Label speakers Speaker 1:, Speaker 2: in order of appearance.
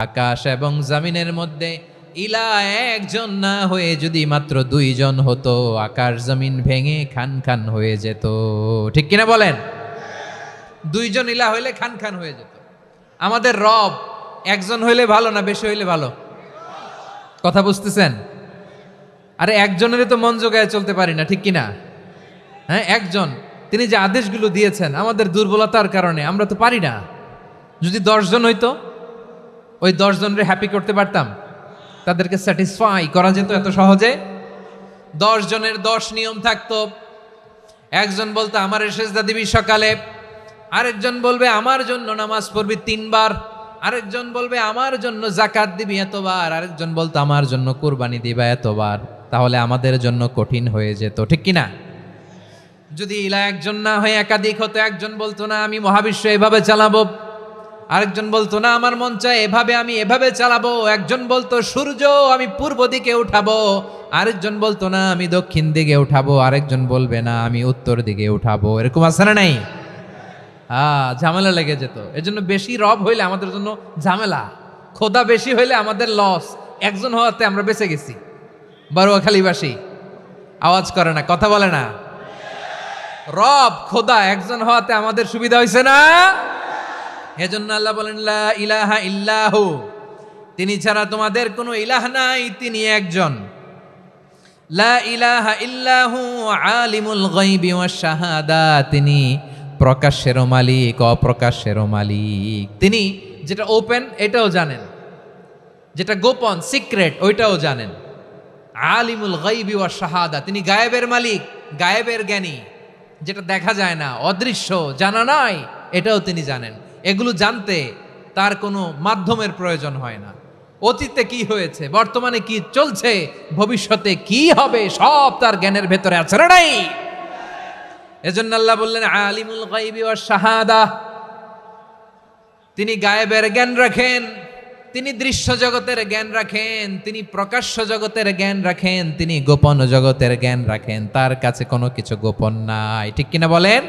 Speaker 1: আকাশ এবং জমিনের মধ্যে ইলা একজন না হয়ে যদি মাত্র দুইজন হতো, আকাশ জমিন ভেঙে খান খান হয়ে যেত। ঠিক কিনা বলেন? দুইজন ইলা হইলে খান খান হয়ে যেত। আমাদের রব একজন হইলে ভালো না বেশি হইলে ভালো? কথা বুঝতেছেন? আরে একজনের তো মন জোগায় চলতে পারি না, ঠিক কিনা? হ্যাঁ, একজন, তিনি যে আদেশগুলো দিয়েছেন আমাদের দুর্বলতার কারণে আমরা তো পারি না। যদি 10 জন হইতো, ওই 10 জনের হ্যাপি করতে পারতাম, তাদেরকে স্যাটিসফাই করা যেত এত সহজে? 10 জনের 10 নিয়ম থাকতো। একজন বলতো আমার সেজদা দিবি সকালে, আরেকজন বলবে আমার জন্য নামাজ পড়বি 3 বার, আরেকজন বলবে আমার জন্য যাকাত দিবি এতবার, আরেকজন বলতো আমার জন্য কুরবানি দিবা এতবার। তাহলে আমাদের জন্য কঠিন হয়ে যেত, ঠিক কিনা? যদি ইলা একজন না হয়ে একাধিক হতো, একজন বলতো না আমি মহাবিশ্ব এভাবে চালাবো, আরেকজন বলতো না আমার মন চায় এভাবে, আমি এভাবে চালাবো, একজন বলতো সূর্য আমি পূর্ব দিকে উঠাবো, আরেকজন বলতো না আমি দক্ষিণ দিকে উঠাবো, আরেকজন বলবে না আমি উত্তর দিকে উঠাবো। এরকম আছে না নাই? ঝামেলা লেগে যেত। এজন্য বেশি রব হইলে আমাদের জন্য ঝামেলা, খোদা বেশি হইলে আমাদের লস। একজন হওয়াতে আমরা বেঁচে গেছি। বারুয়াখালীবাসী আওয়াজ করে না, কথা বলে না। রব খোদা একজন হওয়াতে আমাদের সুবিধা হয়েছে না? এজন্য আল্লাহ বলেন লা ইলাহা ইল্লাহু, তিনি ছাড়া তোমাদের কোনো ইলাহ নাই, তিনি একজন। লা ইলাহা ইল্লাহু আলিমুল গায়বি ওয়াশ শাহাদা, তিনি প্রকাশেরও মালিক অপ্রকাশেরও মালিক। তিনি যেটা ওপেন এটাও জানেন, যেটা গোপন সিক্রেট ওইটাও জানেন। আলিমুল গায়বি ওয়াশ শাহাদা, তিনি গায়েবের মালিক, গায়েবের জ্ঞানী, যেটা দেখা যায় না, অদৃশ্য, জানা নাই, এটাও তিনি জানেন। এগুলো জানতে তার কোনো মাধ্যমের প্রয়োজন হয় না। অতীতে কি হয়েছে, বর্তমানে কি চলছে, ভবিষ্যতে কি হবে, সব তার জ্ঞানের ভেতরে আছে না নাই? এজন্য আল্লাহ বললেন আলিমুল গায়বি ওয়াশ শাহাদা, তিনি গায়েবের জ্ঞান রাখেন, তিনি দৃশ্য জগতের জ্ঞান রাখেন, তিনি প্রকাশ্য জগতের জ্ঞান রাখেন, তিনি গোপন জগতের জ্ঞান রাখেন। তার কাছে কোনো কিছু গোপন নাই, ঠিক কিনা বলেন?